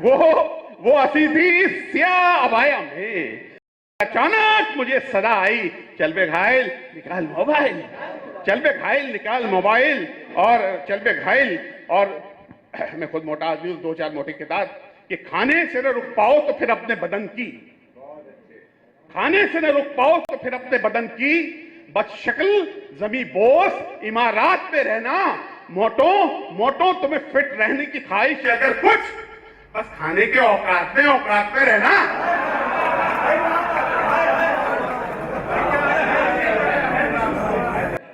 वो हंसी थी स्याह अबाया में। अचानक मुझे सदा आई, चल बे घायल निकाल मोबाइल, चल बे घायल निकाल मोबाइल, और चल बे घायल। और मैं खुद मोटा आदमी हूं, 2-4 मोटी किताब कि खाने से न रुक पाओ तो फिर अपने बदन की, खाने से न रुक पाओ तो फिर अपने बदन की, बदशक्ल जमी बोस इमारात में रहना, मोटो तुम्हें फिट रहने की ख्वाहिश है अगर कुछ, बस खाने के औकात में रहना।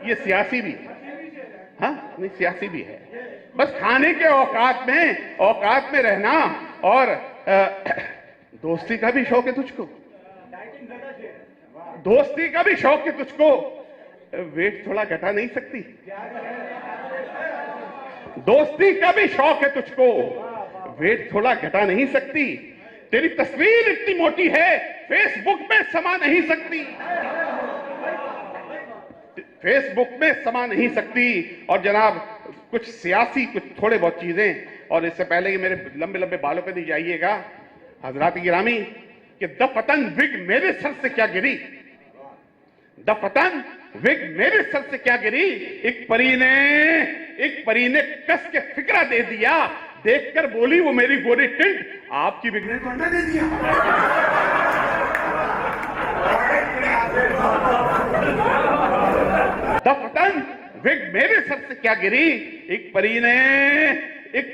ये सियासी भी है, हाँ नहीं सियासी भी है, बस खाने के औकात में रहना। और दोस्ती का भी शौक है तुझको, दोस्ती का भी शौक है तुझको, वेट थोड़ा घटा नहीं सकती, दोस्ती का भी शौक है तुझको, वेट थोड़ा घटा नहीं सकती, तेरी तस्वीर इतनी मोटी है फेसबुक में समा नहीं सकती, फेसबुक में समा नहीं सकती। और जनाब कुछ सियासी कुछ थोड़े बहुत चीजें, और इससे पहले कि मेरे लंबे लंबे बालों पे नहीं जाइएगा हजरात गिरामी, कि द पतन विग मेरे सर से क्या गिरी, द पतन विग मेरे सर से क्या गिरी, एक परी ने कस के फिक्रा दे दिया, देखकर बोली वो मेरी गोरी टिंट, आपकी विग ने तो अंडा दे दिया। द पतन विग मेरे सर से क्या गिरी, एक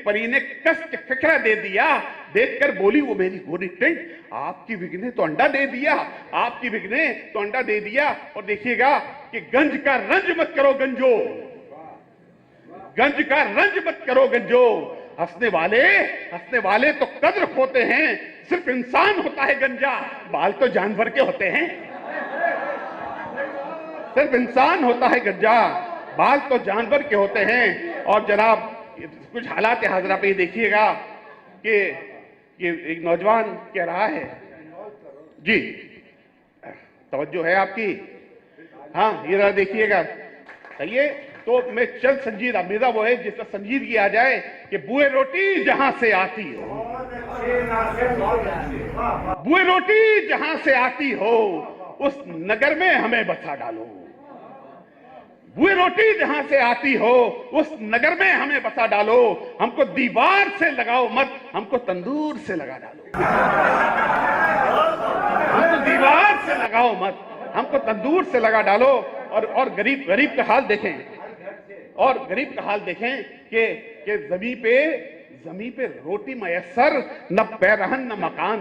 परी ने कस के फिक्रा दे दिया, देखकर बोली वो मेरी गोरी टिंट, आपकी विग ने तो अंडा दे दिया, आपकी विग ने तो अंडा दे दिया। और देखिएगा कि गंज का रंज मत करो गंजो, गंज का रंज मत करो गंजो, हंसने वाले तो कद्र खोते हैं, सिर्फ इंसान होता है गंजा, बाल तो जानवर के होते हैं, सिर्फ इंसान होता है गंजा, बाल तो जानवर के होते हैं। और जनाब कुछ हालात हाजरा पे देखिएगा कि एक नौजवान कह रहा है, जी तवज्जो है आपकी, हाँ ये रहा देखिएगा, सही तो मैं चल संजीदा, मेरा वो है जिसका संजीदगी आ जाए कि बुए रोटी जहां से आती हो, बुए रोटी जहां से आती हो, उस नगर में हमें बसा डालो, बुए रोटी जहां से आती हो उस नगर में हमें बसा डालो, हमको दीवार से लगाओ मत, हमको तंदूर से लगा डालो, हमको दीवार से लगाओ मत, हमको तंदूर से लगा डालो। और गरीब का हाल देखें, और गरीब का हाल देखें कि जमी पे रोटी मयसर, न पैरहन न मकान,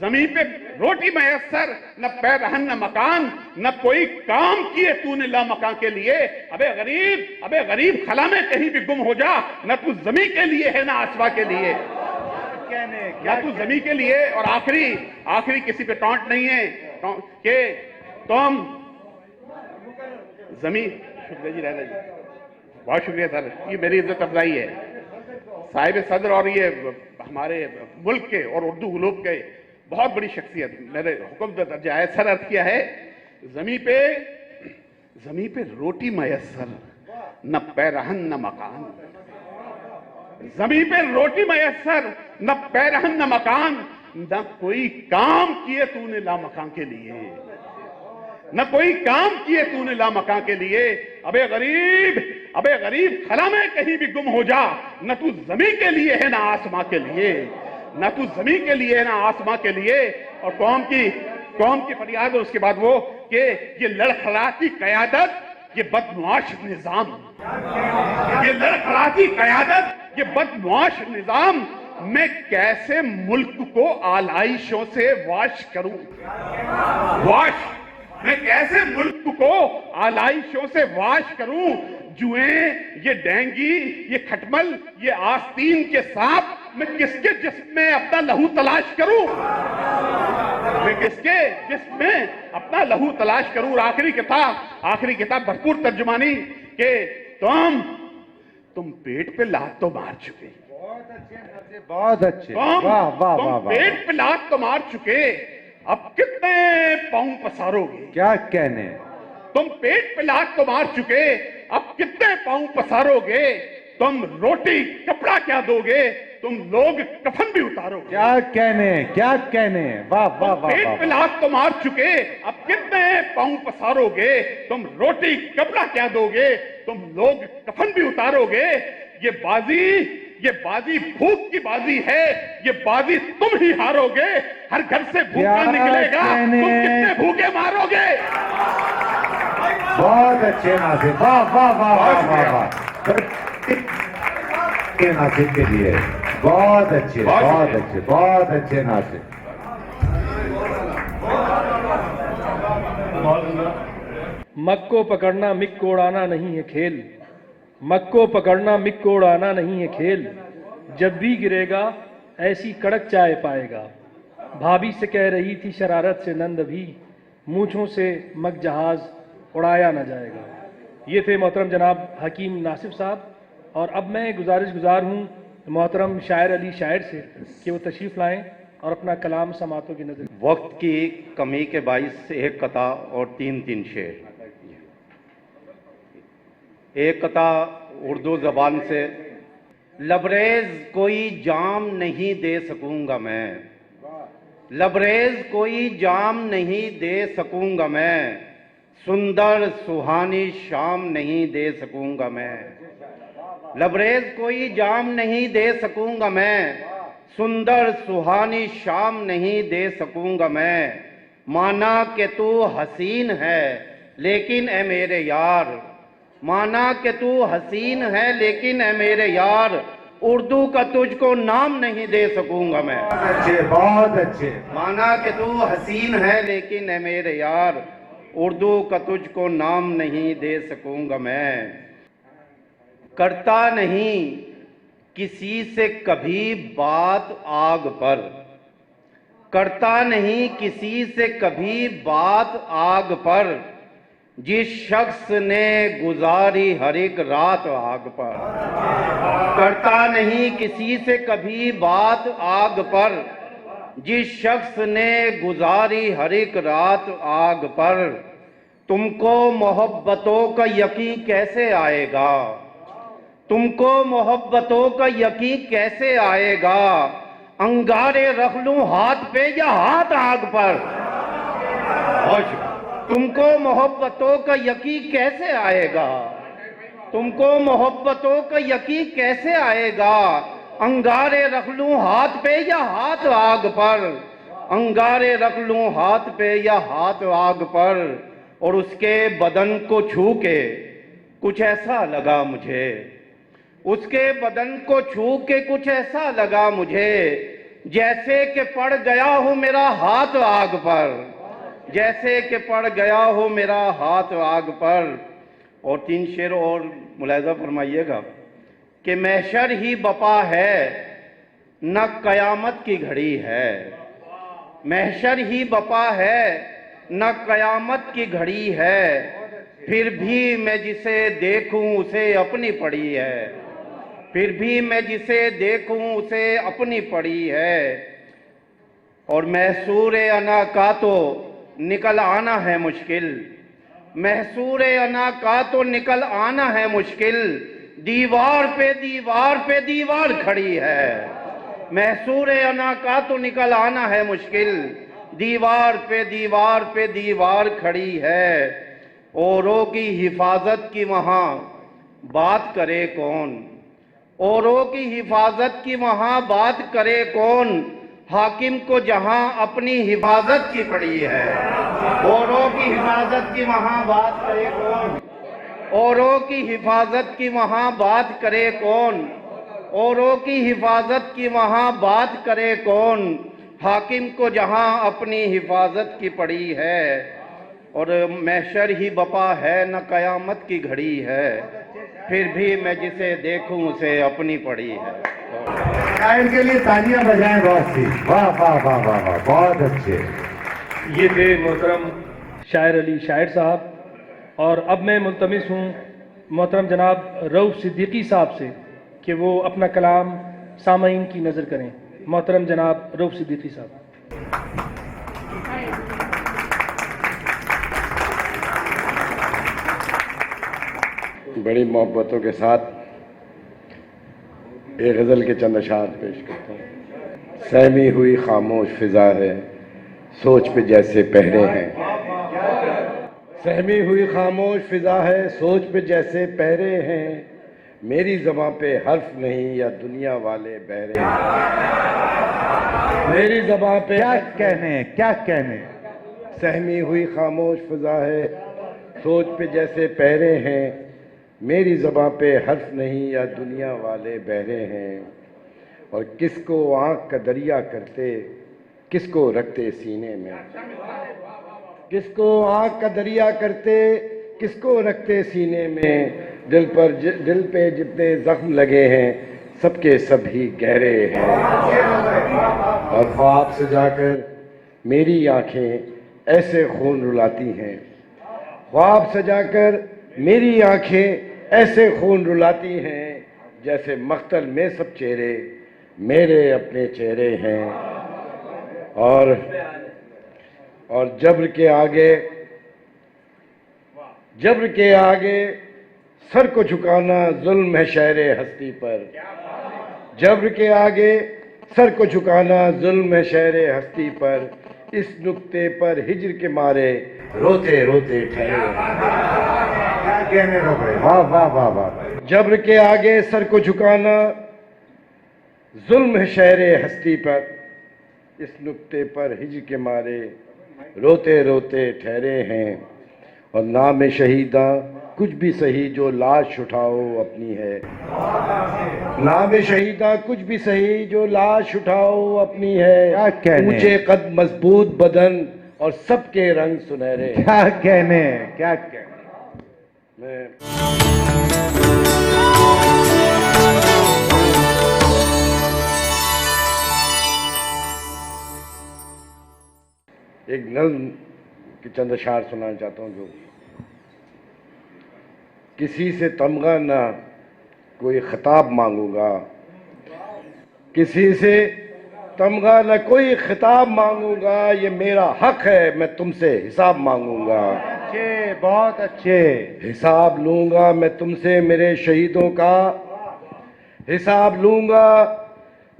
जमीन पे रोटी मयसर, न पैरहन न मकान, न कोई काम किए तूने ला मकान के लिए, अबे गरीब खला में कहीं भी गुम हो जा, न तू जमी के लिए है ना आसमा के लिए, या तू जमी के लिए। और आखिरी किसी पे टॉन्ट नहीं है कि तुम जमी, शुक्रिया जी, रहना जी, बहुत शुक्रिया सर, ये मेरी इज्जत अफजाई है, साहिब सदर और ये हमारे मुल्क के और उर्दू उलूम के बहुत बड़ी शख्सियत, मेरे हुक्म दर्जा है सर, अर्थ किया है जमी पे रोटी मयसर, न पैरहन न मकान, जमी पे रोटी मयसर, न पैरहन न मकान, न कोई काम किए तूने ला मकान के लिए, न कोई काम किए तूने ला मकान के लिए, अबे गरीब खला में कहीं भी गुम हो जा, न तू जमी के लिए है ना आसमां के लिए, न तू जमी के लिए है ना आसमां के लिए। और कौम की फरियाद, और उसके बाद वो कि ये लड़खड़ाती क़यादत, ये बदमाश निजाम, ये लड़खड़ाती क़यादत, ये बदमाश निजाम, मैं कैसे मुल्क को आलाइशों से वाश करूं, मैं कैसे मुल्क को आलाइशों से वाश करूं, जुएं, ये डेंगी, ये खटमल, ये आस्तीन के सांप, मैं किसके जिस्म में अपना लहू तलाश करूं, मैं किसके जिस्म में अपना लहू तलाश करूं। और आखिरी किताब भरपूर तर्जुमानी के तुम पेट पे लात तो मार चुके, बहुत अच्छे, वाह वाह वाह, पेट पे लात तो मार चुके, अब कितने पांव पसारोगे, क्या कहने, तुम पेट पे लात तो मार चुके, अब कितने पांव पसारोगे, तुम रोटी कपड़ा क्या दोगे, तुम लोग कफन भी उतारोगे। क्या कहने, वाह वाह वाह पेट वाह पे लात तो मार चुके, अब कितने पांव पसारोगे। तुम रोटी कपड़ा क्या दोगे, तुम लोग कफन भी उतारोगे। ये बाजी भूख की बाजी है, ये बाजी तुम ही हारोगे। हर घर से भूखा क्या निकलेगा, कहने। तुम कितने भूखे मारोगे। बहुत अच्छे नासिर, वाह वाह वाह वाह बहुत वाह वाह के नासिर के लिए बहुत अच्छे, बहुत अच्छे नासिर। मग को पकड़ना मिग को उड़ाना नहीं है खेल, मग को पकड़ना मिग को उड़ाना नहीं है खेल। जब भी गिरेगा ऐसी कड़क चाय पाएगा। भाभी से कह रही थी शरारत से नंद भी, मूंछों से मग जहाज उड़ाया न जाएगा। ये थे मोहतरम जनाब हकीम नासिफ साहब। और अब मैं गुजारिश हूँ मोहतरम शायर अली शायर से कि वो तशरीफ़ लाएं और अपना कलाम समातों की नज़र। वक्त की कमी के बाइस एक कता और तीन शेर। एक कता उर्दू ज़बान से। लबरेज कोई जाम नहीं दे सकूंगा मैं, लबरेज कोई जाम नहीं दे सकूंगा मैं, सुंदर सुहानी शाम नहीं दे सकूंगा मैं। लबरेज कोई जाम नहीं दे सकूंगा मैं, सुंदर सुहानी शाम नहीं दे सकूंगा मैं। माना कि तू हसीन है लेकिन ए मेरे यार, माना कि तू हसीन है लेकिन ए मेरे यार, उर्दू का तुझको नाम नहीं दे सकूंगा मैं। बहुत अच्छे। माना कि तू हसीन है लेकिन ए मेरे यार, उर्दू का तुझको नाम नहीं दे सकूंगा मैं। करता नहीं किसी से कभी बात आग पर, करता नहीं किसी से कभी बात आग पर, जिस शख्स ने गुजारी हर एक रात आग पर। करता नहीं किसी से कभी बात आग पर, जिस शख्स ने गुजारी हर एक रात आग पर। तुमको मोहब्बतों का यकीन कैसे आएगा, तुमको मोहब्बतों का यकीन कैसे आएगा, अंगारे रख लूं हाथ पे या हाथ आग पर। तुमको मोहब्बतों का यकीन कैसे आएगा, तुमको मोहब्बतों का यकीन कैसे आएगा, अंगारे रख लूं हाथ पे या हाथ आग पर, अंगारे रख लूं हाथ पे या हाथ आग पर। और उसके बदन को छू के कुछ ऐसा लगा मुझे, उसके बदन को छू के कुछ ऐसा लगा मुझे, जैसे कि पड़ गया हो मेरा हाथ आग पर, जैसे कि पड़ गया हो मेरा हाथ आग पर। और तीन शेर और मुलाहिजा फरमाइएगा कि महशर ही बपा है न कयामत की घड़ी है, महशर ही बपा है न कयामत की घड़ी है, फिर भी मैं जिसे देखूं उसे अपनी पड़ी है, फिर भी मैं जिसे देखूं उसे अपनी पड़ी है। और महसूर अना का तो निकल आना है मुश्किल, महसूर अना का तो निकल आना है मुश्किल, दीवार पे दीवार पे दीवार खड़ी है। महसूर अना का तो निकल आना है मुश्किल, दीवार पे दीवार पे दीवार खड़ी है। औरों की हिफाजत की वहाँ बात करे कौन, औरों की हिफाजत की वहाँ बात करे कौन, हाकिम को जहाँ अपनी हिफाजत की पड़ी है। औरों की हिफाजत की वहाँ बात करे कौन, औरों की हिफाजत की वहाँ बात करे कौन, औरों की हिफाजत की वहाँ बात करे कौन, हाकिम को जहाँ अपनी हिफाजत की पड़ी है। और महशर ही बपा है न कयामत की घड़ी है, फिर भी मैं जिसे देखूं उसे अपनी पड़ी है। शायर के लिए तालियां बजाएं बहुत सी, वाह वाह वाह वाह वाह, बहुत अच्छे। ये थे मोहतरम शायर अली शायर साहब। और अब मैं मुल्तमिस हूँ मोहतरम जनाब रऊफ सिद्दीकी साहब से कि वो अपना कलाम सामईन की नज़र करें। मोहतरम जनाब रऊफ सिद्दीकी साहब। बड़ी मोहब्बतों के साथ एक गज़ल के चंद अशार पेश करता हूँ। सहमी हुई खामोश फिजा है, सोच पे जैसे पहरे हैं। सहमी हुई खामोश फिजा है, सोच पे जैसे पहरे हैं। मेरी ज़बां पे हर्फ नहीं या दुनिया वाले बहरे हैं। मेरी ज़बां पे क्या कहने, क्या कहने। सहमी हुई खामोश फिजा है, सोच पे जैसे पहरे हैं। मेरी ज़बां पे हर्फ नहीं या दुनिया वाले बहरे हैं। और किसको आँख का दरिया करते, किसको रखते सीने में। किसको आँख का दरिया करते, किसको रखते सीने में। दिल पे जितने जख्म लगे हैं, सबके सभी गहरे हैं। और ख्वाब से जाकर मेरी आंखें ऐसे खून रुलाती हैं। ख्वाब सजाकर मेरी आंखें ऐसे खून रुलाती हैं, जैसे मख्तल में सब चेहरे मेरे अपने चेहरे हैं। और जब्र के आगे सर को झुकाना जुल्म है शहरे हस्ती पर। जब्र के आगे सर को झुकाना जुल्म है शहरे हस्ती पर। इस नुक्ते पर हिज्र के मारे रोते रोते ठहरे। क्या कहने हो भाई, वाह वाह वाह वाह। जब्र के आगे सर को झुकाना जुल्म है शहरे हस्ती पर। इस नुक्ते पर हिज्र के मारे रोते रोते ठहरे हैं। और नाम शहीदा कुछ भी सही जो लाश उठाओ अपनी है। नाम शहीदा कुछ भी सही जो लाश उठाओ अपनी है। क्या कहने। ऊंचे कद मजबूत बदन और सबके रंग सुनहरे। क्या कहने, क्या कहने। मैं एक नज़्म की चंद अशार सुनाना चाहता हूँ। जो किसी से तमगा ना कोई खिताब मांगूंगा, किसी से तमगा ना कोई खिताब मांगूंगा। ये मेरा हक है, मैं तुमसे हिसाब मांगूंगा। अच्छे, बहुत अच्छे। हिसाब लूंगा मैं तुमसे मेरे शहीदों का। हिसाब लूंगा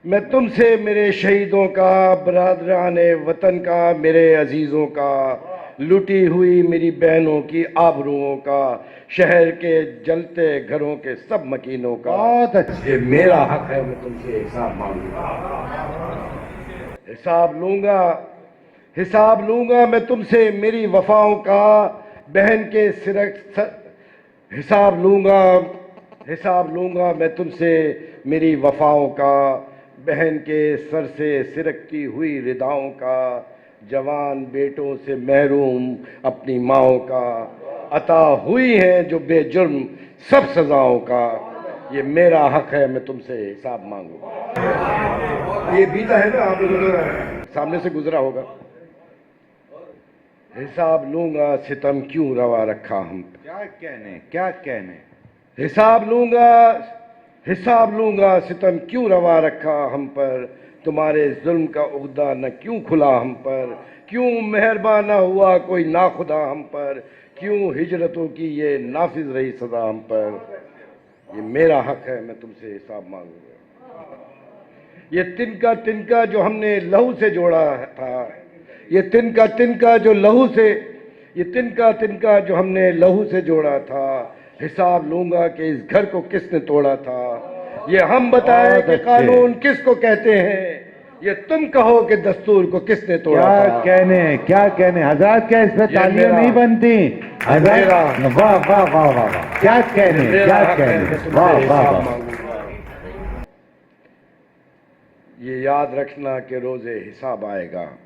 मैं तुमसे मेरे शहीदों का, बरादराने वतन का, मेरे अजीजों का, लुटी हुई मेरी बहनों की आबरूओं का, शहर के जलते घरों के सब मकीनों का। बहुत अच्छे। ये मेरा हक है, मैं तुमसे हिसाब मांगूंगा। हिसाब लूंगा मैं तुमसे मेरी वफाओं का, बहन के हिसाब लूंगा मैं तुमसे मेरी वफाओं का, बहन के सर से सिरकती हुई रिदाओं का, जवान बेटों से महरूम अपनी माओं का, अता हुई हैं जो बेजुर्म सब सजाओं का। ये मेरा हक है, मैं तुमसे हिसाब मांगूंगा। ये बीता है ना, आप लोगों को सामने से गुजरा होगा। हिसाब लूंगा सितम क्यों रवा रखा हम पे। क्या कहने, क्या कहने। हिसाब लूंगा सितम क्यों रवा रखा हम पर, तुम्हारे जुल्म का उगदा न क्यों खुला हम पर, क्यों मेहरबान न हुआ कोई नाखुदा हम पर, क्यों हिजरतों की ये नाफिज रही सजा हम पर। ये मेरा हक है, मैं तुमसे हिसाब मांगूंगा। ये तिनका जो हमने लहू से जोड़ा था, ये तिनका जो हमने लहू से जोड़ा था, हिसाब लूंगा कि इस घर को किसने तोड़ा था। ये हम बताएं कि कानून किसको कहते हैं, ये तुम कहो कि दस्तूर को किसने तोड़ा था। क्या कहने हजरत, क्या इस पे तालियां नहीं बनती हजरत। वाह वाह वाह वाह वाह। क्या कहने, क्या कहने। वाह वाह वाह। ये याद रखना कि रोजे हिसाब आएगा।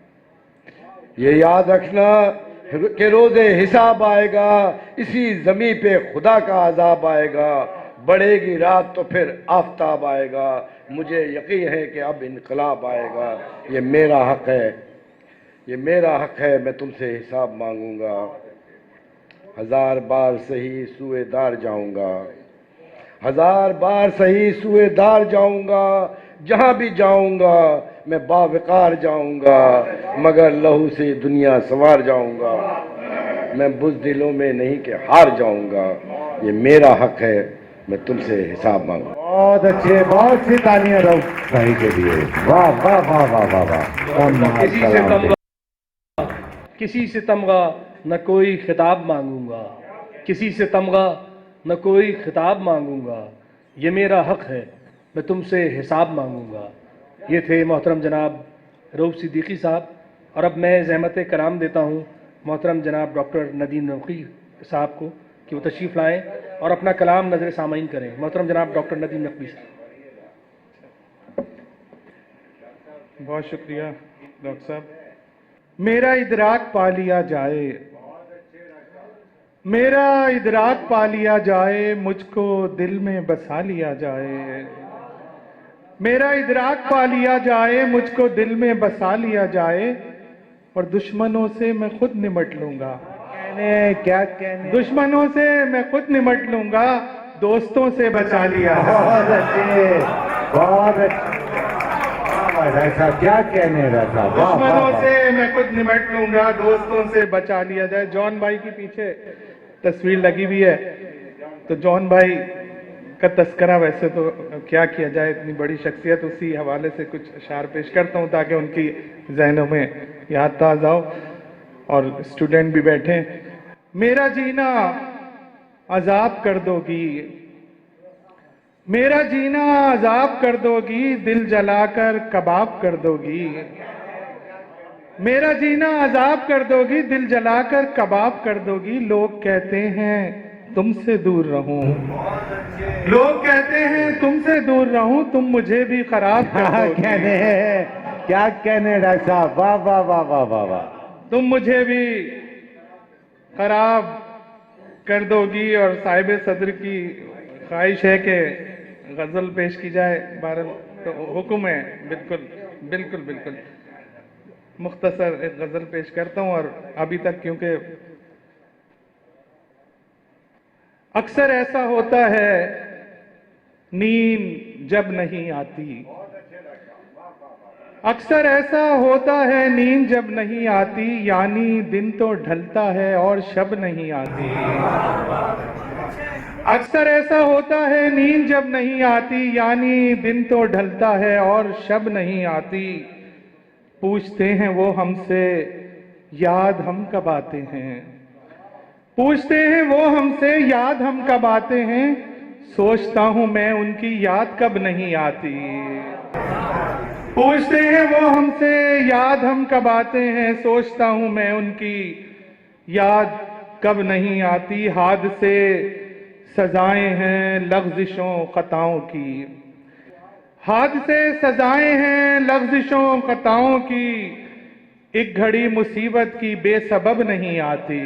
ये याद रखना कि रोजे हिसाब आएगा। इसी जमीन पे खुदा का अजाब आएगा। बढ़ेगी रात तो फिर आफताब आएगा। मुझे यकीन है कि अब इनकलाब आएगा। ये मेरा हक है, मैं तुमसे हिसाब मांगूंगा। 1000 बार सही सूएदार जाऊंगा, 1000 बार सही सूएदार जाऊंगा। जहां भी जाऊंगा मैं बावकार जाऊंगा, मगर लहू से दुनिया सवार जाऊंगा। मैं बुज़दिलों में नहीं कि हार जाऊंगा। ये मेरा हक है, मैं तुमसे हिसाब मांगूंगा। बहुत अच्छे, बहुत सी तालियां रऊफ भाई के लिए। वाह वाह वाह वाह वाह वाह। किसी से तमगा न कोई खिताब मांगूंगा, किसी से तमगा न कोई खिताब मांगूंगा, ये मेरा हक है मैं तुमसे हिसाब मांगूंगा। ये थे मोहतरम जनाब रऊफ सिद्दीकी साहब। और अब मैं ज़हमत कलाम देता हूँ मोहतरम जनाब डॉक्टर नदीम नकवी साहब को कि वो तशरीफ़ लाएँ और अपना कलाम नज़र सामाइन करें। मोहतरम जनाब डॉक्टर नदीम नकवी साहब। बहुत शुक्रिया डॉक्टर साहब। मेरा इदराक पा लिया जाए, मेरा इदराक पा लिया जाए, मुझको दिल में बसा लिया जाए। मेरा इदराक पा लिया जाए, मुझको दिल में बसा लिया जाए, और दुश्मनों से मैं खुद निमट लूंगा। क्या कहने, दुश्मनों से मैं खुद निमट लूंगा, दोस्तों से बचा लिया जाए। बहुत अच्छे, बहुत अच्छे। ऐसा क्या कहने रहा, दुश्मनों से मैं खुद निमट लूंगा, दोस्तों से बचा लिया जाए। जॉन भाई के पीछे तस्वीर लगी हुई है, तो जॉन भाई का तस्करा वैसे तो क्या किया जाए, इतनी बड़ी शख्सियत, उसी हवाले से कुछ अशार पेश करता हूँ ताकि उनकी जहनों में याद ताज़ा हो और स्टूडेंट भी बैठे। मेरा जीना अजाब कर दोगी, मेरा जीना अजाब कर दोगी, दिल जलाकर कबाब कर दोगी। मेरा जीना अजाब कर दोगी, दिल जलाकर कबाब कर दोगी। लोग कहते हैं तुमसे दूर रहूं, लोग कहते हैं तुमसे दूर रहूं, तुम मुझे भी खराब कर दोगी। क्या कहने डॉक्टर साहब, वाह वाह वाह वाह वाह वाह। तुम मुझे भी खराब कर दोगी। और साहिब सदर की ख्वाहिश है कि गजल पेश की जाए। बहरहाल तो हुक्म है, बिल्कुल बिल्कुल बिल्कुल। मुख्तसर एक गजल पेश करता हूं। और अभी तक क्योंकि अक्सर ऐसा होता है नींद जब नहीं आती, अक्सर ऐसा होता है नींद जब नहीं आती, यानी दिन तो ढलता है और शब नहीं आती। अक्सर ऐसा होता है नींद जब नहीं आती, यानी दिन तो ढलता है और शब नहीं आती। पूछते हैं वो हमसे याद हम कब आते हैं, पूछते हैं वो हमसे याद हम कब आते हैं, सोचता हूं मैं उनकी याद कब नहीं आती। पूछते हैं वो हमसे याद हम कब आते हैं, सोचता हूं मैं उनकी याद कब नहीं आती। हादसे सजाएं हैं लफ्ज़िशों खताओं की, हादसे सजाएं हैं लफ्ज़िशों खताओं की, एक घड़ी मुसीबत की बेसबब नहीं आती,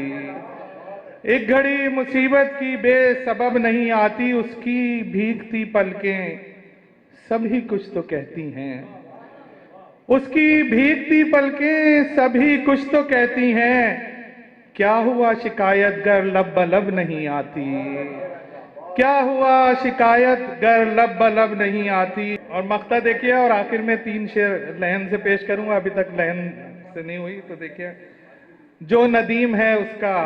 एक घड़ी मुसीबत की बेसबब नहीं आती। उसकी भीगती पलकें सभी कुछ तो कहती हैं, उसकी भीगती पलकें सभी कुछ तो कहती हैं। क्या हुआ शिकायत गर लब बलब नहीं आती, क्या हुआ शिकायत गर लब बलब नहीं आती। और मक्ता देखिए, और आखिर में 3 शेर लहन से पेश करूंगा, अभी तक लहन से नहीं हुई। तो देखिए, जो नदीम है उसका,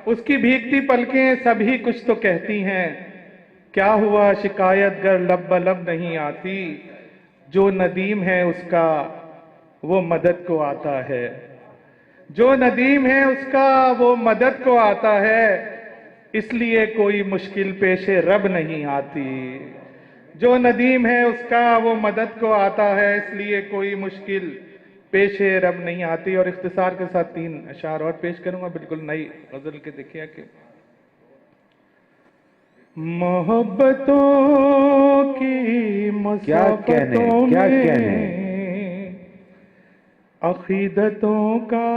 उसकी भीगती पलकें सभी कुछ तो कहती हैं। क्या हुआ शिकायत गर लब बलब नहीं आती, जो नदीम है उसका वो मदद को आता है, जो नदीम है उसका वो मदद को आता है, इसलिए कोई मुश्किल पेशे रब नहीं आती। जो नदीम है उसका वो मदद को आता है, इसलिए कोई मुश्किल पेशे रब नहीं आती। और इख्तिसार के साथ 3 अशार और पेश करूंगा, बिल्कुल नई गजल के। देखिए कि मोहब्बतों की मुसाफतों में अकीदतों का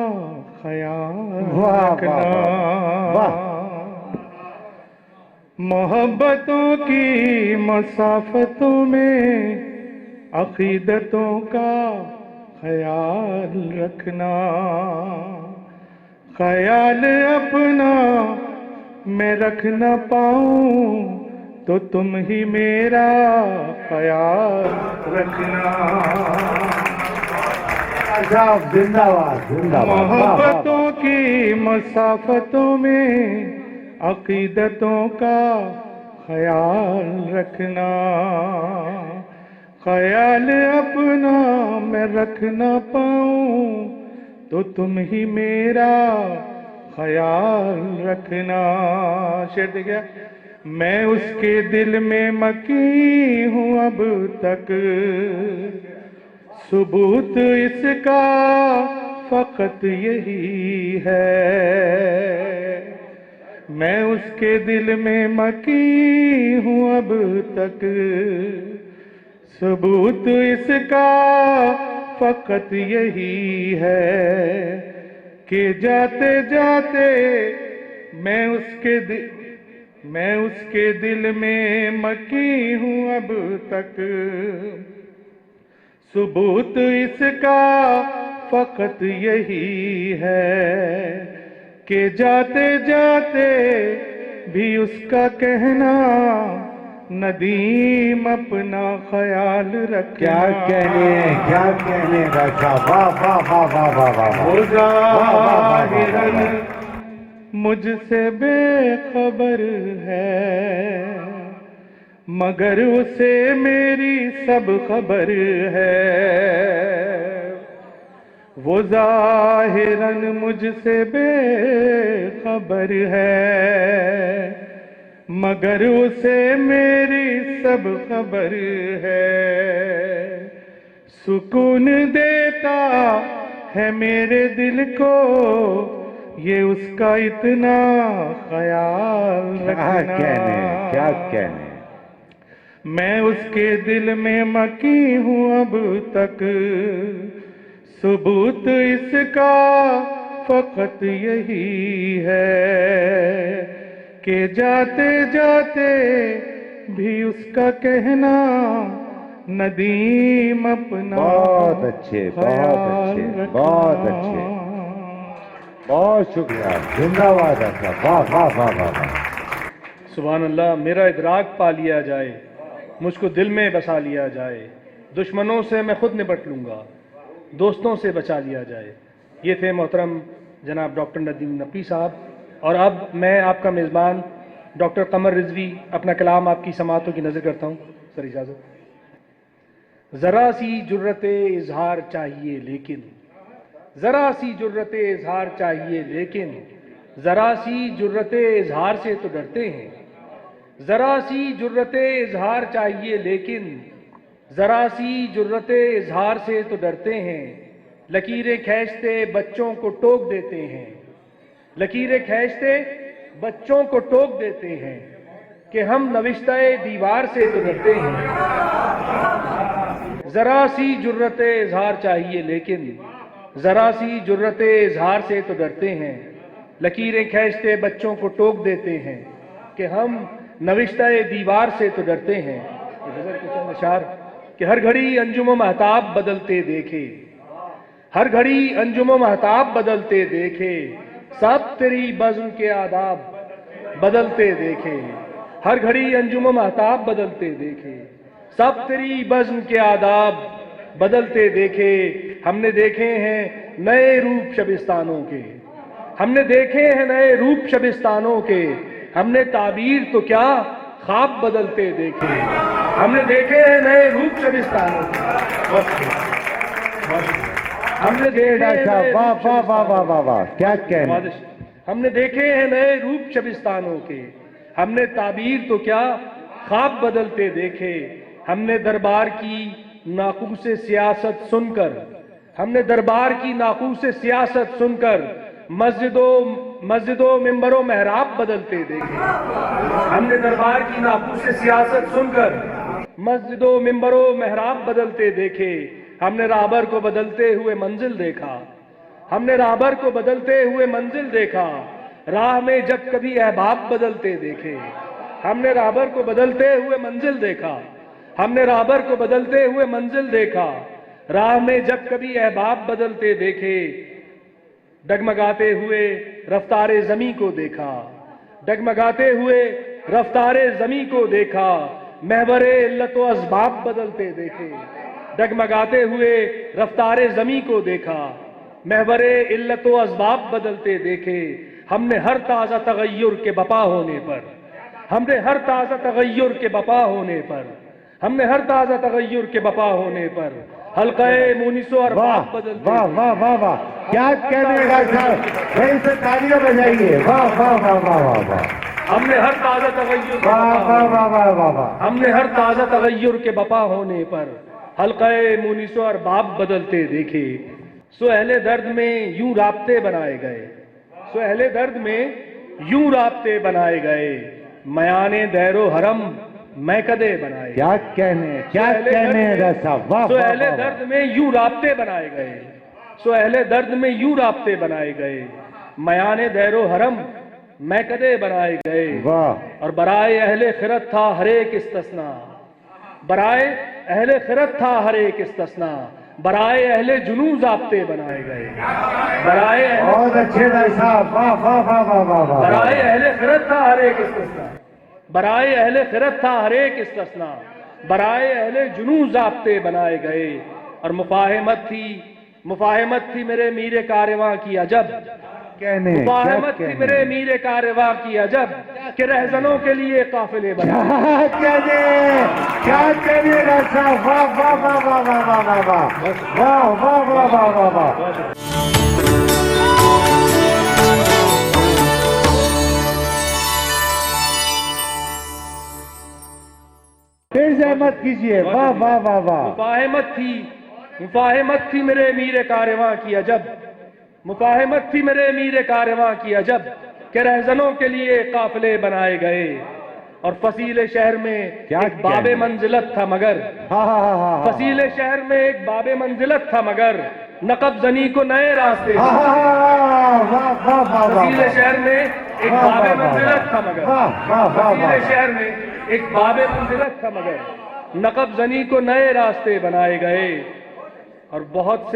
ख्याल रखना, मोहब्बतों की मसाफतों में अकीदतों का ख्याल रखना। ख्याल अपना मैं रख न पाऊं तो तुम ही मेरा ख्याल रखना। जिंदाबाद जिंदाबाद। मोहब्बतों की मसाफतों में अकीदतों का ख्याल रखना, ख्याल अपना मैं रख ना पाऊं तो तुम ही मेरा ख्याल रखना। शेर देखिए, मैं उसके दिल में मकी हूँ अब तक, सबूत इसका फकत यही है। मैं उसके दिल में मकी हूँ अब तक, सबूत इसका फकत यही है कि जाते जाते मैं उसके दिल में मकी हूँ अब तक, सबूत इसका फकत यही है कि जाते जाते भी उसका कहना नदीम अपना ख्याल रखना। क्या कहने रखा, वाह वाह वाह वाह वाह वाह वो ज़ाहिरन मुझसे बेखबर है, मगर उसे मेरी सब खबर है। वो ज़ाहिरन मुझसे बेखबर है, मगर उसे मेरी सब खबर है। सुकून देता है मेरे दिल को ये उसका इतना ख्याल रखना। क्या कहने मैं उसके दिल में मकी हूँ अब तक, सबूत इसका फकत यही है कि जाते जाते भी उसका कहना नदीम अपना। बहुत अच्छे, बहुत शुक्रिया, जिंदाबाद आपका, वाह वाह वाह वाह वाह। सुभान अल्लाह। मेरा इदराक पा लिया जाए, मुझको दिल में बसा लिया जाए, दुश्मनों से मैं खुद निपट लूँगा, दोस्तों से बचा लिया जाए। ये थे मोहतरम जनाब डॉक्टर नदीम नकवी साहब। और अब मैं आपका मेज़बान डॉक्टर कमर रिजवी अपना कलाम आपकी समातों की नज़र करता हूँ। सर इजाज़त। ज़रा सी जुर्रते इजहार चाहिए लेकिन, ज़रा सी जुर्रते इजहार चाहिए लेकिन, ज़रा सी जुर्रते इजहार से तो डरते हैं, ज़रा सी जुर्रते इजहार चाहिए लेकिन, ज़रा सी जुर्रते इजहार से तो डरते हैं। लकीरें खींचते बच्चों को टोक देते हैं, लकीरें खींचते बच्चों को टोक देते हैं कि हम नविश्ते दीवार से तो डरते हैं। ज़रा सी जुर्रते इजहार चाहिए लेकिन, ज़रा सी जुर्रते इजहार से तो डरते हैं। लकीरें खींचते बच्चों को टोक देते हैं कि हम नविश्ते दीवार से तो डरते हैं। अशार कि हर घड़ी अंजुम महताब बदलते देखे, हर घड़ी अंजुम महताब बदलते देखे, सब तेरी बज़्म के आदाब बदलते देखे। हर घड़ी अंजुम महताब बदलते देखे, सब तेरी बज़्म के आदाब बदलते देखे। हमने देखे हैं नए रूप शबिस्तानों के, हमने देखे हैं नए रूप शबिस्तानों के, हमने ताबीर तो क्या ख्वाब बदलते देखे। हमने देखे हैं नए रूप शबिस्तानों के, हमने देखे हैं वाह वाह वाह वाह वाह वाह, क्या कहने। हमने देखे हैं नए रूप शबिस्तानों के, हमने ताबीर तो क्या ख्वाब बदलते देखे। हमने दरबार की नाकूस सियासत सुनकर, हमने दरबार की नाकूस सियासत सुनकर मस्जिदों मिंबरों महराब बदलते देखे। हमने दरबार की नाकूस सियासत सुनकर मस्जिदों मिंबरों महराब बदलते देखे। हमने राबर को बदलते हुए मंजिल देखा, हमने राबर को बदलते हुए मंजिल देखा। राह में जब कभी अहबाब बदलते देखे, हमने राबर को बदलते हुए मंजिल देखा, हमने राबर को बदलते हुए मंजिल देखा। राह में जब कभी अहबाब बदलते देखे, डगमगाते हुए रफ्तारे ज़मी को देखा, डगमगाते हुए रफ्तारे ज़मी को देखा। महवरे इल्लत व असबाब बदलते देखे, डगमगाते हुए रफ्तारे ज़मी को देखा। महवरे इल्लत व असबाब बदलते देखे। हमने हर ताज़ा तगय्युर के बपा होने पर, हमने हर ताज़ा तगय्युर के बपा होने पर, हमने हर ताज़ा तगय्युर के बपा होने पर हल्क़े मुनिसो और वाह बाप बदलते। वाह वाह वाह वाह, क्या कहने का साहब, वहीं से तालियां बजाइए। वाह वाह वाह वाह वाह वाह, हमने हर ताज़ा तगय्युर के वाह बपा वाह होने वाह वाह वाह वाह। हमने हर ताज़ा तगय्युर के बपा होने पर हल्क़े मुनिसो और बाप बदलते देखे। सो अहले दर्द में यूं राब्ते बनाए गए, सो अहले दर्द में यूं राब्ते बनाए गए, मयाने दैरो हरम मैं कदे बनाए। क्या कहने, क्या कहने हैं साहब, वाह सो वाह अहले वाह। दर्द में यूं राब्ते बनाए गए, सो अहले दर्द में यूं राब्ते बनाए गए, मयाने दैरो हरम मैं कदे बनाए गए। वाह। और बराए अहले खिरत था हर एक इस्तस्ना, बराए अहले खिरत था हर एक इस्तस्ना, बराए अहले जुनू ज़ाब्ते बनाए गए, बराए बहुत अच्छे भाई साहब, वाह वाह वाह वाह वाह वाह। बराए अहले खिरत था हर एक इस्तस्ना, बराए अहले खिरत था हर एक इस्तस्ना, बराए अहले जुनू ज़ाब्ते बनाए गए। और मुफाहिमत थी मेरे मीरे कारवां की अजब, कहने, क्या मुफाहिमत थी कहने, मेरे मीरे कारवां की अजब, कि रहजनों के लिए काफिले बना। क्या कहने, क्या कहने डॉक्टर साहब, वाह वाह वाह वाह वाह वाह वाह वाह वाह वाह वाह वाह वाह वाह। फिर से मत कीजिए, वाह वाह वाह वाह। मुफाहिमत थी मेरे मीरे कारवां की अजब, मुफाहिमत थी मेरे मीरे कारवां की अजब, के रहजनों के लिए काफिले बनाए गए। और फसीले शहर में क्या एक बाबे कहने? मंजिलत था मगर, हाँ हाँ हाँ हाँ फसीले शहर में एक बाबे मंजिलत था मगर, नकब जनी को नए रास्ते। हाँ हाँ हाँ, वाह वाह वाह वाह। फसीले शहर में एक वाह, बाबे वाह, वाह, मंजिलत था मगर, वाह, वाह, वाह, फसीले वाह। शहर में एक बाबे मंजिलत था मगर, नकब जनी को नए रास्ते बनाए गए। और बहुत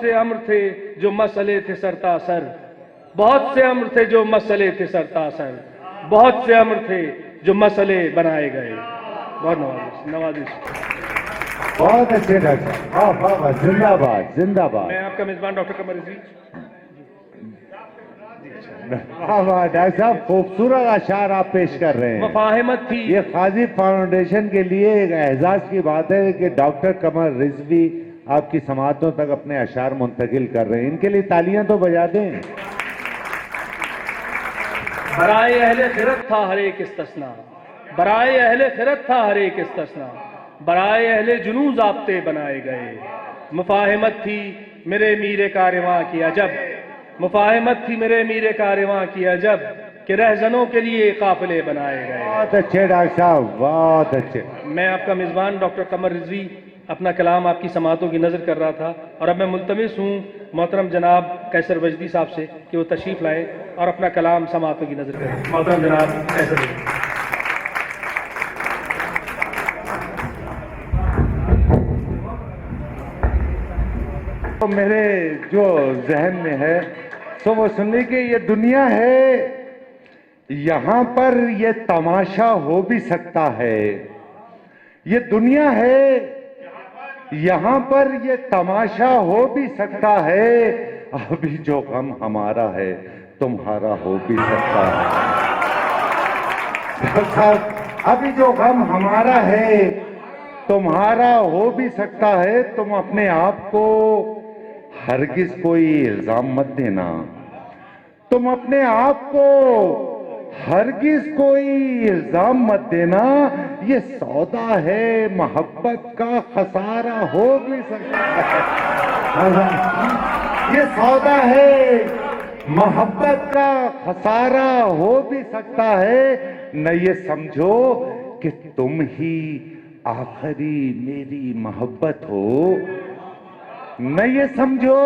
से अम्र थे जो मसले थे सरतासर, बहुत से अम्र थे जो मसले थे सरतासर, बहुत से अम्र थे जो मसले बनाए गए। बहुत नवाजिश। बहुत अच्छे डॉक्टर साहब, वाह वाह वाह, जिंदाबाद जिंदाबाद। मैं आपका मेजबान डॉक्टर कमर रिजवी। वाह वाह डॉक्टर साहब, खूबसूरत अशार आप पेश कर रहे हैं। मुफाहिमत थी, ये खाजी फाउंडेशन के लिए एक एहसास की बात है कि डॉक्टर कमर रिजवी आपकी समातों तक अपने अशार मुंतकिल कर रहे हैं, इनके लिए तालियां तो बजा दें। बराए अहले खिरत था हर एक इस्तस्ना, बराए अहले खिरत था हर एक इस्तस्ना, बराए अहले जुनू ज़ाब्ते बनाए गए। मुफाहिमत थी मेरे मीरे कारवां की अजब, मुफाहिमत थी मेरे मीरे कारवां की अजब, कि रहजनों के लिए काफिले बनाए गए। बहुत अच्छे डॉक्टर साहब, बहुत अच्छे। मैं आपका मेज़बान डॉक्टर कमर रिजवी अपना कलाम आपकी समातों की नज़र कर रहा था, और अब मैं मुल्तमिस हूँ मोहतरम जनाब कैसर वजदी साहब से कि वो तशरीफ़ लाएँ और अपना कलाम समातों की नज़र करें। मोहतरम जनाब कैसर वजदी। तो मेरे जो जहन में है तो वो सुनने की ये दुनिया है, यहाँ पर ये तमाशा हो भी सकता है। ये दुनिया है, यहाँ पर ये तमाशा हो भी सकता है। अभी जो गम हमारा है तुम्हारा हो भी सकता है। डॉक्टर साहब, अभी जो गम हमारा है तुम्हारा हो भी सकता है। तुम अपने आप को हरगिज कोई इल्जाम मत देना, तुम अपने आप को हरगिज कोई इल्जाम मत देना। ये सौदा है, मोहब्बत का खसारा हो भी सकता है। ये सौदा है, मोहब्बत का खसारा हो भी सकता है। न ये समझो कि तुम ही आखिरी मेरी मोहब्बत हो, न ये समझो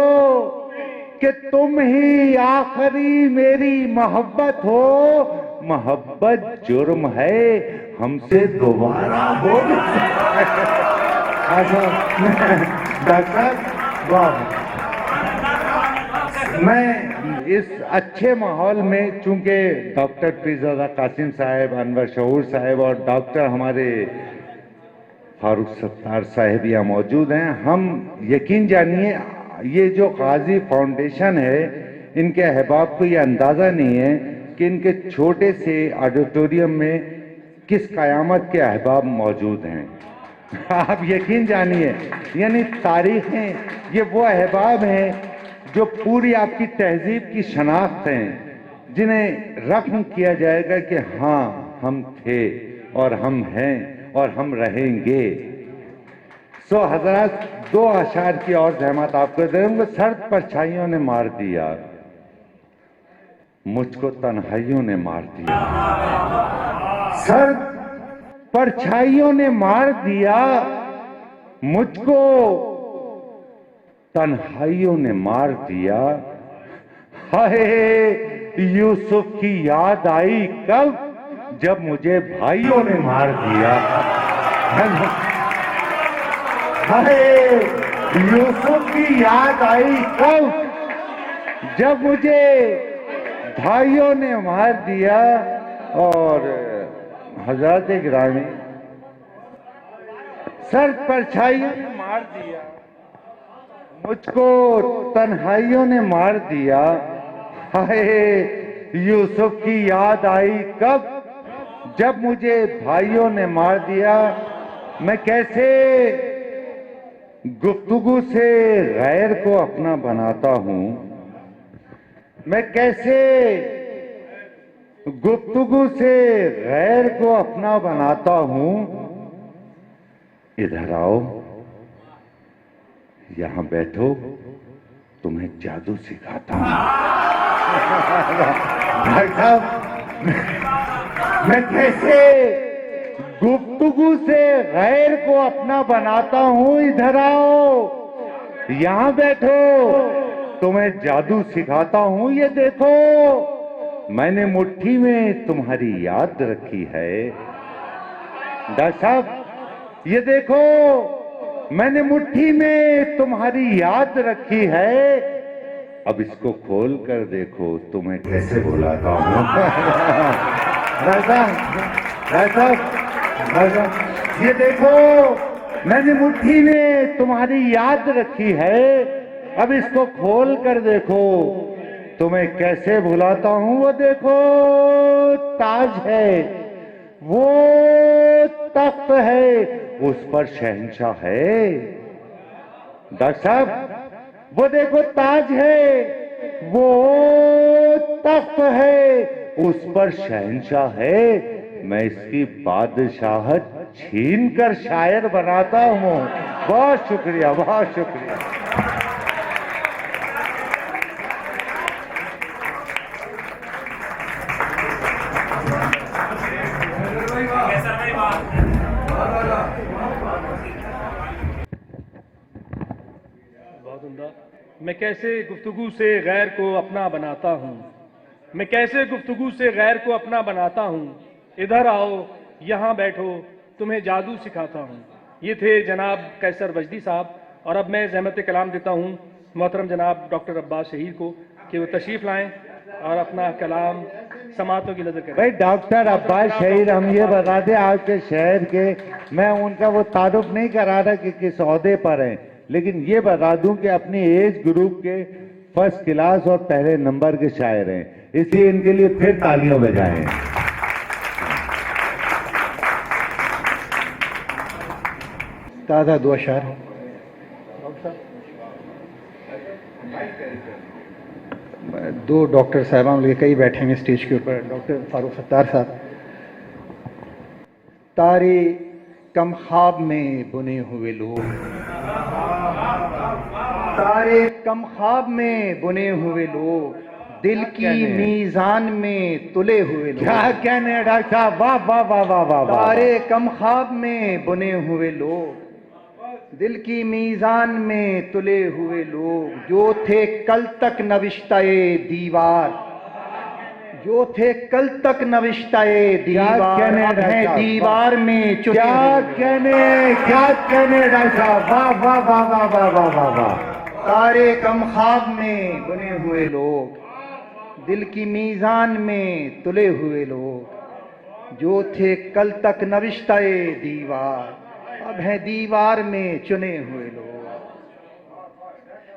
कि तुम ही आखिरी मेरी मोहब्बत हो। मोहब्बत जुर्म है, हमसे दोबारा हो भी डॉक्टर वाह। मैं इस अच्छे माहौल में, चूंकि डॉक्टर पीरजादा कासिम साहब, अनवर शहूर साहब और डॉक्टर हमारे फारूक सत्तार साहब यहाँ मौजूद हैं, हम यकीन जानिए ये जो गाजी फाउंडेशन है, इनके अहबाब को ये अंदाज़ा नहीं है कि इनके छोटे से ऑडिटोरियम में किस कयामत के अहबाब मौजूद हैं। आप यकीन जानिए, यानी तारीखें ये वो अहबाब हैं जो पूरी आपकी तहजीब की शनाख्त हैं, जिन्हें रफ़्म किया जाएगा कि हाँ हम थे और हम हैं और हम रहेंगे। सो हजरत, दो अशार की और जहमत आपको दे दूंगा। सर्द परछाइयों ने मार दिया, मुझको तन्हाइयों ने मार दिया। सर्द परछाइयों ने मार दिया, मुझको तन्हाइयों ने मार दिया। हाय, यूसुफ की याद आई कब, जब मुझे भाइयों ने मार दिया। हाय, यूसुफ की याद आई कब, जब मुझे भाइयों ने मार दिया। और हजरत गिरामी, सर परछाइयों ने मार दिया, मुझको तन्हाइयों ने मार दिया। हाय, यूसुफ की याद आई कब, जब मुझे भाइयों ने मार दिया। मैं कैसे गुफ्तगू से गैर को अपना बनाता हूं, मैं कैसे गुफ्तगू से गैर को अपना बनाता हूं। इधर आओ, यहां बैठो, तुम्हें जादू सिखाता हूं। भाई साहब, मैं कैसे गुफ्तगू से गैर को अपना बनाता हूं। इधर आओ, यहां बैठो, तुम्हें जादू सिखाता हूं। ये देखो, मैंने मुट्ठी में तुम्हारी याद रखी है। डॉक्टर साहब, ये देखो, मैंने मुट्ठी में तुम्हारी याद रखी है। अब इसको खोल कर देखो, तुम्हें कैसे भुलाता हूं। राजा, ये देखो, मैंने मुट्ठी में तुम्हारी याद रखी है। अब इसको खोल कर देखो, तुम्हें कैसे भुलाता हूं। वो देखो, ताज है, वो तख्त है, उस पर शहंशाह है। डॉक्टर साहब, वो देखो, ताज है, वो तख्त है, उस पर शहंशाह है। मैं इसकी बादशाहत छीन कर शायर बनाता हूं। बहुत शुक्रिया, बहुत शुक्रिया। बहुत उम्दा। मैं कैसे गुफ्तगू से गैर को अपना बनाता हूँ, मैं कैसे गुफ्तगू से गैर को अपना बनाता हूँ। इधर आओ, यहाँ बैठो, तुम्हें जादू सिखाता हूँ। ये थे जनाब कैसर वजदी साहब। और अब मैं ज़हमत कलाम देता हूँ मोहतरम जनाब डॉक्टर अब्बास शहीद को कि वो तशरीफ़ लाएं और अपना कलाम समातों की नज़र करें। भाई, डॉक्टर अब्बास शहीद, हम ये बता दें आपके शहर के, मैं उनका वो तारुफ नहीं करा रहा कि किस ओहदे पर हैं, लेकिन ये बता दूं कि अपनी एज ग्रुप के फर्स्ट क्लास और पहले नंबर के शायर हैं, इसलिए इनके लिए फिर तालियां बजाएं। ताज़ा दो अशार। दो डॉक्टर साहबान लेके कई बैठे हैं स्टेज के ऊपर। डॉक्टर फारूक सत्तार साहब। तारे कम ख्वाब में बुने हुए लोग, तारे कम ख्वाब में बुने हुए लोग, दिल की मीज़ान में तुले हुए लोग। क्या कहने डॉक्टर साहब, वाह वाह वाह वाह वाह। तारे कम ख्वाब में बुने हुए लोग, दिल की मीज़ान में तुले हुए लोग, जो थे कल तक नविश्ताए दीवार, जो थे कल तक नविश्ताए दीवार, अब हैं दीवार में चुने। क्या कहने डॉक्टर साहब, वाह वाह वाह वाह वाह वाह वाह वाह। तारे कम ख्वाब में बुने हुए लोग, दिल की मीज़ान में तुले हुए लोग, जो थे कल तक नविश्ताए दीवार, अब हैं दीवार में चुने हुए लोग।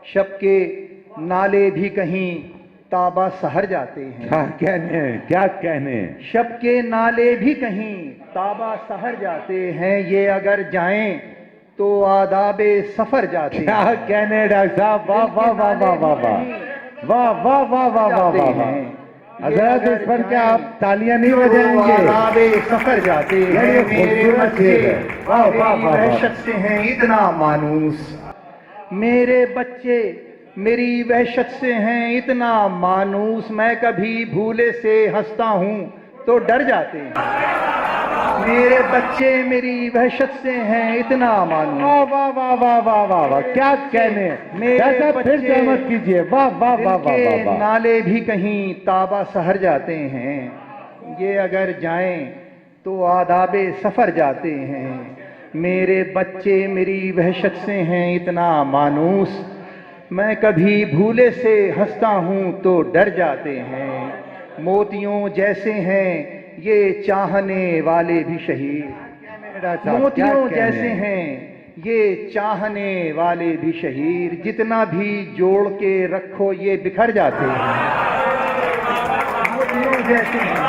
शब के नाले भी कहीं ताबा सहर जाते हैं। क्या कहने, क्या कहने। शब के नाले भी कहीं ताबा सहर जाते हैं, ये अगर जाएं तो आदाबे सफर जाते हैं। क्या कहने डॉक्टर साहब, वाह वाह वाह वाह वाह वाह वाह वाह वाह वाह वाह वाह वाह। हजरत इस पर क्या आप तालियां नहीं बजाएंगे? आदाबे सफर जाते हैं, ये मेरे खूबसूरत बच्चे शेर है। वाह वाह वाह वाह। वहशत से हैं इतना मानूस, मेरे बच्चे मेरी वहशत से हैं इतना मानूस, मैं कभी भूले से हंसता हूं तो डर जाते हैं। मेरे बच्चे मेरी वहशत से हैं इतना मानूस। वाह वाह वाह वाह वाह वाह वाह, क्या कहने। मेरे फिर सहमत कीजिए। वाह वाह वाह वाह दिल वाह के वाह। नाले भी कहीं ताबा सहर जाते हैं, ये अगर जाएं तो आदाबे सफर जाते हैं। मेरे बच्चे मेरी वहशत से हैं इतना मानूस, मैं कभी भूले से हंसता हूं तो डर जाते हैं। मोतियों जैसे हैं ये चाहने वाले भी शहीद, मोतियों जैसे हैं ये चाहने वाले भी शहीद, जितना भी जोड़ के रखो ये बिखर जाते हैं। मोतियों जैसे हैं,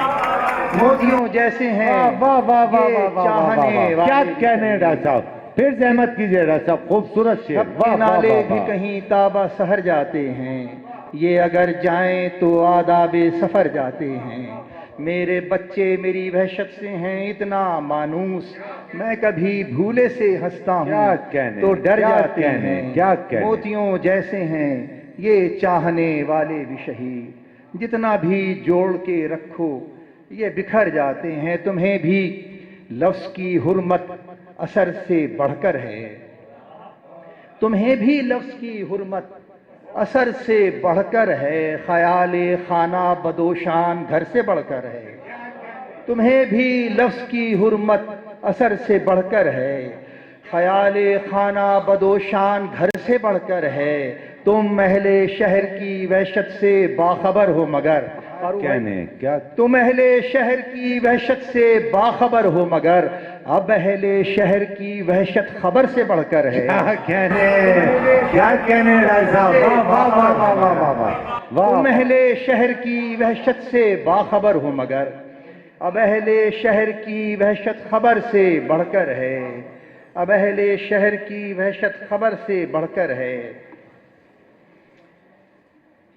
मोतियों जैसे हैं, वाह वाह वाह ये वाह वाह चाहने वाह। क्या वाले कहने डॉक्टर साहब, फिर सहमत कीजिए डॉक्टर साहब, खूबसूरत शेर। शब के वाह वाह नाले वाह भी वाह। कहीं ताबा सहर जाते हैं, ये अगर जाएं तो आदाबे सफर जाते हैं। मेरे बच्चे मेरी वहशत से हैं इतना मानूस, मैं कभी भूले से हंसता क्या हूँ कहने, तो डर क्या जाते कहने, हैं। क्या कहने। मोतियों जैसे हैं ये चाहने वाले भी शहीद, जितना भी जोड़ के रखो ये बिखर जाते हैं। तुम्हें भी लफ्ज की हुर्मत असर से बढ़कर है, तुम्हें भी लफ्ज की हुर्मत असर से बढ़कर है। ख्याले खाना बदोशान घर से बढ़कर है, तुम्हें भी लफ्ज की हुर्मत असर से बढ़कर है। ख्याले खाना बदोशान घर से बढ़कर है। तुम महले शहर की वहशत से बाखबर हो मगर, कहने क्या। तुम अहले शहर की वहशत से बाखबर हो मगर, अब अहले शहर की वहशत खबर से बढ़कर है। क्या कहने, क्या कहने डॉक्टर साहब, वाह वाह वाह वाह वाह वाह वाह वाह। तुम अहले शहर की वहशत से बाखबर हो मगर, अब अहले शहर की वहशत खबर से बढ़कर है। अब अहले शहर की वहशत खबर से बढ़कर है।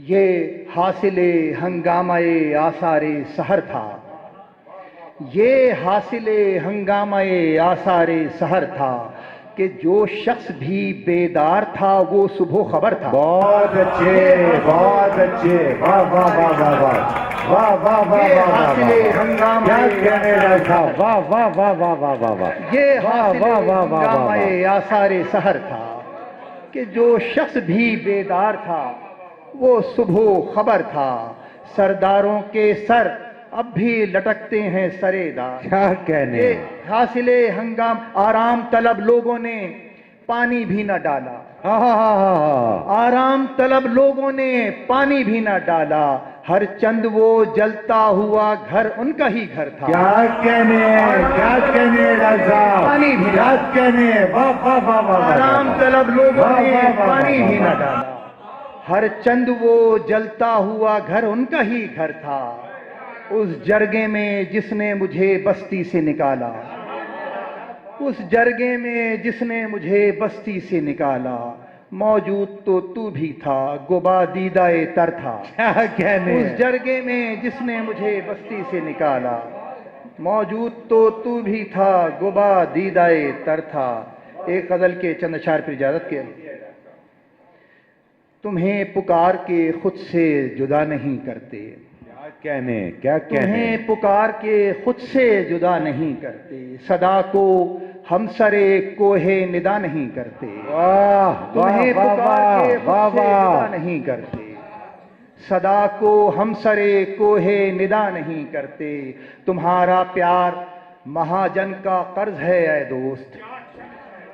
ये हासिले हंगामाए आसारे सहर था, ये हासिले हंगामाए आसारे सहर था, कि जो शख्स भी बेदार था वो सुबह खबर था। बहुत अच्छे, बहुत अच्छे, वाह वाह वाह वाह वाह वाह वाह वाह ये वाह हासिले वाह। हंगामाए क्या कहने डॉक्टर साहब, वाह वाह वाह वाह वाह वाह वाह। ये वाह हासिले वाह वाह वाह वाह हंगामाए आसारे सहर था, कि जो शख्स भी बेदार था वो सुबह खबर था। सरदारों के सर अब भी लटकते हैं सरेदार। क्या कहने। ये हासिले हंगाम आराम तलब लोगों ने पानी भी न डाला, आराम तलब लोगों ने पानी भी न डाला। हर चंद वो जलता हुआ घर उनका ही घर था। क्या कहने, क्या कहने डॉक्टर साहब, पानी भी क्या कहने, वाह वाह वाह वाह वाह। आराम तलब लोगों वाह, ने वाह, वाह, पानी वाह, भी न वाह। डाला। हर चंद वो जलता हुआ घर उनका ही घर था। उस जरगे में जिसने मुझे बस्ती से निकाला, उस जरगे में जिसने मुझे बस्ती से निकाला, मौजूद तो तू भी था गुबा दीदाए तर था। क्या कहने। उस जरगे में जिसने मुझे बस्ती से निकाला, मौजूद तो तू भी था गुबा दीदाए तर था। एक गजल के चंद अशार पर इजाजत के। तुम्हें पुकार के खुद से जुदा नहीं करते, क्या कहने, क्या कहने। तुम्हें पुकार के खुद से जुदा नहीं करते, सदा को हम सरे कोहे निदा नहीं करते। वाह तुम्हें वाह पुकार के वाह खुद से वाह। जुदा नहीं करते, सदा को हम सरे कोहे निदा नहीं करते। तुम्हारा प्यार महाजन का कर्ज है ऐ दोस्त,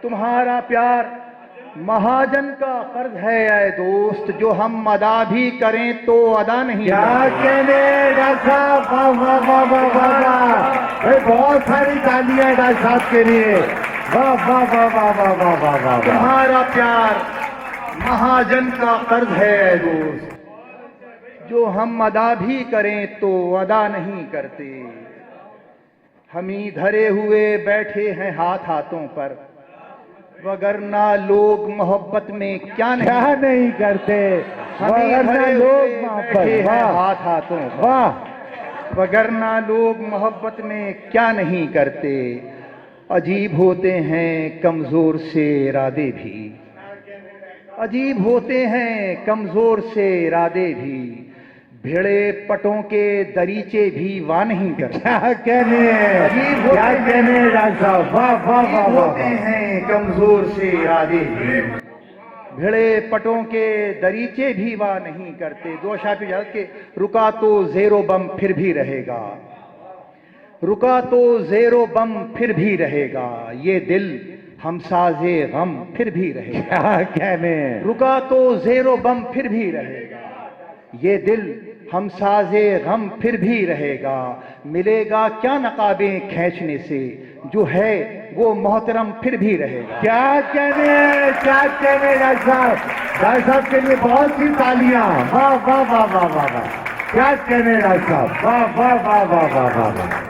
तुम्हारा प्यार महाजन का कर्ज है ऐ दोस्त, जो हम अदा भी करें तो अदा नहीं। क्या कहने डॉक्टर साहब, वाह वाह वाह वाह वाह वाह। भाई बहुत सारी तालियां डॉक्टर साहब के लिए। वाह वाह वाह वाह वाह वाह वाह वाह। तुम्हारा प्यार महाजन का कर्ज है ऐ दोस्त, जो हम अदा भी करें तो अदा नहीं करते। हम ही धरे हुए बैठे हैं हाथ हाथों पर, वगरना लोग मोहब्बत में क्या नहीं करते। हम ही धरे लोग बैठे हैं हाथ हाथों पर, वगरना लोग मोहब्बत में क्या नहीं करते। अजीब होते हैं कमजोर से इरादे भी, अजीब होते हैं कमजोर से इरादे भी, भिड़े पटों के दरीचे भी वाह नहीं करते। क्या कहने डॉक्टर साहब, वाह वाह वाह होते हैं कमजोर से इरादे भी, भिड़े पटों के दरीचे भी वाह नहीं करते। दो शाफी इजाजत के, रुका तो जेरो बम फिर भी रहेगा, रुका तो जेरो बम फिर भी रहेगा, ये दिल हम साजे गम फिर भी रहेगा। कहने रुका तो जेरो बम फिर भी रहेगा, ये दिल हम साजे गम फिर भी रहेगा। मिलेगा क्या नकाबें खींचने से, जो है वो मोहतरम फिर भी रहेगा। क्या कहने डॉक्टर साहब के लिए बहुत सी तालियां। वाह वाह वाह वाह वाह वाह, क्या कहने डॉक्टर साहब, वाह वाह वाह वाह वाह वाह।